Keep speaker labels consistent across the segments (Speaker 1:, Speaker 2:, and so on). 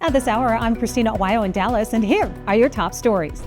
Speaker 1: At this hour, I'm Christina Aguayo in Dallas, and here are your top stories.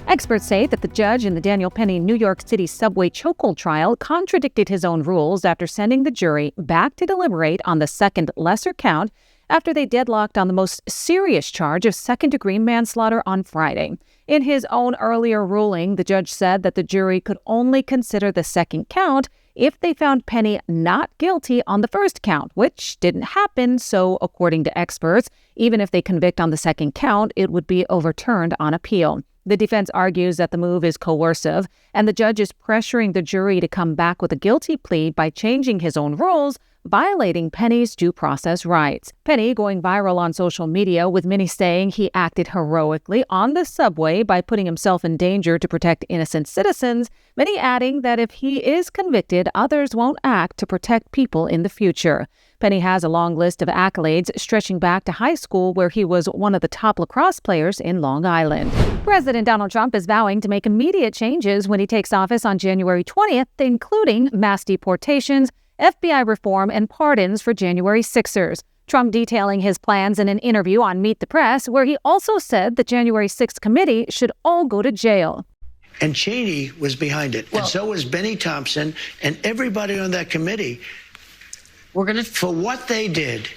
Speaker 1: Experts say that the judge in the Daniel Penny New York City subway chokehold trial contradicted his own rules after sending the jury back to deliberate on the second lesser count after they deadlocked on the most serious charge of second-degree manslaughter on Friday. In his own earlier ruling, the judge said that the jury could only consider the second count if they found Penny not guilty on the first count, which didn't happen. So, according to experts, even if they convict on the second count, it would be overturned on appeal. The defense argues that the move is coercive, and the judge is pressuring the jury to come back with a guilty plea by changing his own rules, violating Penny's due process rights. Penny going viral on social media, with many saying he acted heroically on the subway by putting himself in danger to protect innocent citizens, many adding that if he is convicted, others won't act to protect people in the future. Penny has a long list of accolades stretching back to high school, where he was one of the top lacrosse players in Long Island. President Donald Trump is vowing to make immediate changes when he takes office on January 20th, including mass deportations, FBI reform, and pardons for January 6ers. Trump detailing his plans in an interview on Meet the Press, where he also said the January 6th committee should all go to jail.
Speaker 2: And Cheney was behind it, and so was Benny Thompson, and everybody on that committee. For what they did,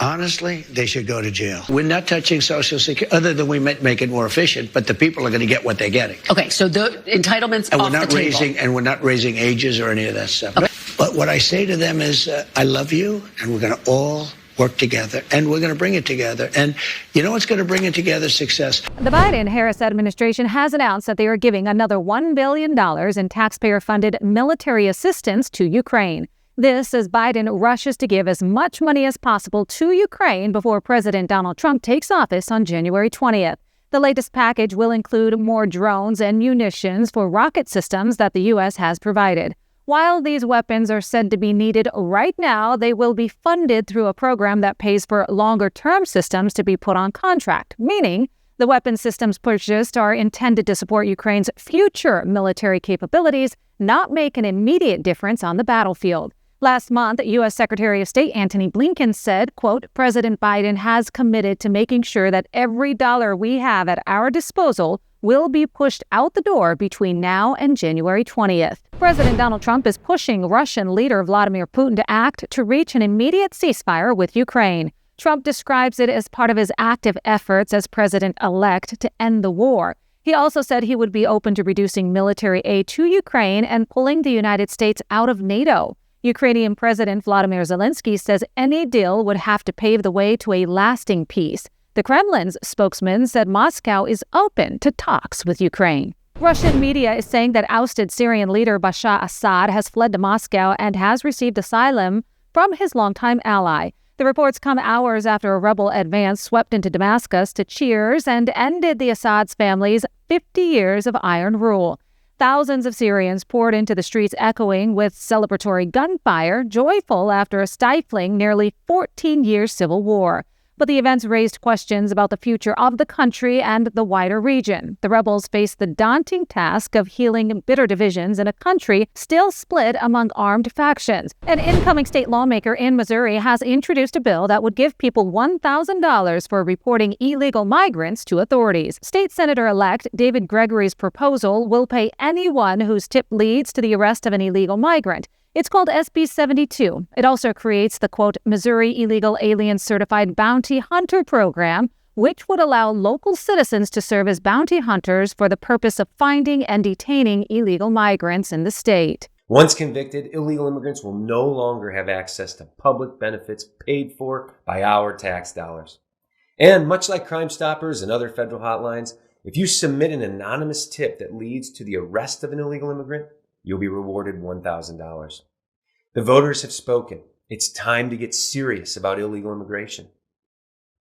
Speaker 2: honestly, they should go to jail. We're not touching Social Security, other than we might make it more efficient, but the people are going to get what they're getting.
Speaker 3: Okay, so the entitlements
Speaker 2: and
Speaker 3: off the table.
Speaker 2: And we're not raising ages or any of that stuff.
Speaker 3: Okay.
Speaker 2: But what I say to them is, I love you, and we're going to all work together, and we're going to bring it together. And you know what's going to bring it together? Success.
Speaker 1: The Biden-Harris administration has announced that they are giving another $1 billion in taxpayer-funded military assistance to Ukraine. This as Biden rushes to give as much money as possible to Ukraine before President Donald Trump takes office on January 20th. The latest package will include more drones and munitions for rocket systems that the U.S. has provided. While these weapons are said to be needed right now, they will be funded through a program that pays for longer-term systems to be put on contract, meaning the weapon systems purchased are intended to support Ukraine's future military capabilities, not make an immediate difference on the battlefield. Last month, U.S. Secretary of State Antony Blinken said, quote, President Biden has committed to making sure that every dollar we have at our disposal will be pushed out the door between now and January 20th. President Donald Trump is pushing Russian leader Vladimir Putin to act to reach an immediate ceasefire with Ukraine. Trump describes it as part of his active efforts as president-elect to end the war. He also said he would be open to reducing military aid to Ukraine and pulling the United States out of NATO. Ukrainian President Volodymyr Zelensky says any deal would have to pave the way to a lasting peace. The Kremlin's spokesman said Moscow is open to talks with Ukraine. Russian media is saying that ousted Syrian leader Bashar al-Assad has fled to Moscow and has received asylum from his longtime ally. The reports come hours after a rebel advance swept into Damascus to cheers and ended the Assad's family's 50 years of iron rule. Thousands of Syrians poured into the streets, echoing with celebratory gunfire, joyful after a stifling nearly 14-year civil war. But the events raised questions about the future of the country and the wider region. The rebels face the daunting task of healing bitter divisions in a country still split among armed factions. An incoming state lawmaker in Missouri has introduced a bill that would give people $1,000 for reporting illegal migrants to authorities. State Senator-elect David Gregory's proposal will pay anyone whose tip leads to the arrest of an illegal migrant. It's called SB 72. It also creates the, quote, Missouri Illegal Alien Certified Bounty Hunter Program, which would allow local citizens to serve as bounty hunters for the purpose of finding and detaining illegal migrants in the state.
Speaker 4: Once convicted, illegal immigrants will no longer have access to public benefits paid for by our tax dollars. And much like Crime Stoppers and other federal hotlines, if you submit an anonymous tip that leads to the arrest of an illegal immigrant, you'll be rewarded $1,000. The voters have spoken. It's time to get serious about illegal immigration.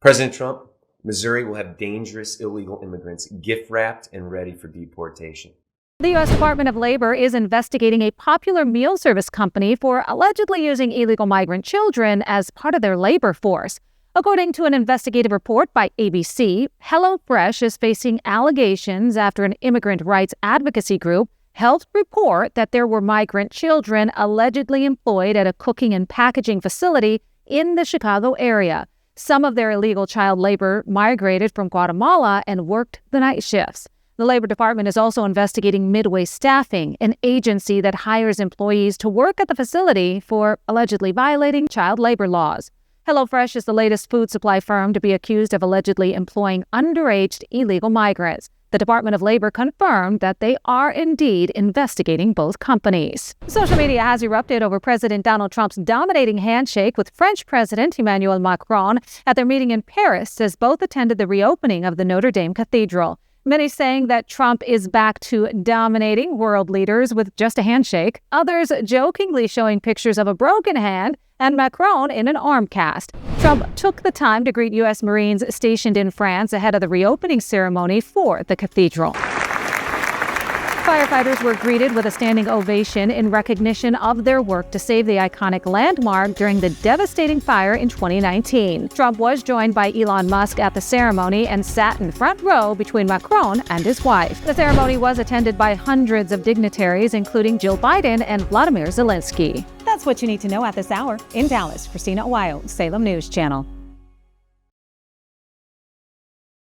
Speaker 4: President Trump, Missouri will have dangerous illegal immigrants gift-wrapped and ready for deportation.
Speaker 1: The U.S. Department of Labor is investigating a popular meal service company for allegedly using illegal migrant children as part of their labor force. According to an investigative report by ABC, HelloFresh is facing allegations after an immigrant rights advocacy group helped report that there were migrant children allegedly employed at a cooking and packaging facility in the Chicago area. Some of their illegal child labor migrated from Guatemala and worked the night shifts. The Labor Department is also investigating Midway Staffing, an agency that hires employees to work at the facility for allegedly violating child labor laws. HelloFresh is the latest food supply firm to be accused of allegedly employing underage illegal migrants. The Department of Labor confirmed that they are indeed investigating both companies. Social media has erupted over President Donald Trump's dominating handshake with French President Emmanuel Macron at their meeting in Paris as both attended the reopening of the Notre Dame Cathedral. Many saying that Trump is back to dominating world leaders with just a handshake. Others jokingly showing pictures of a broken hand and Macron in an arm cast. Trump took the time to greet U.S. Marines stationed in France ahead of the reopening ceremony for the cathedral. Firefighters were greeted with a standing ovation in recognition of their work to save the iconic landmark during the devastating fire in 2019. Trump was joined by Elon Musk at the ceremony and sat in front row between Macron and his wife. The ceremony was attended by hundreds of dignitaries, including Jill Biden and Vladimir Zelensky. That's what you need to know at this hour. In Dallas, Christina Aguayo, Salem News Channel.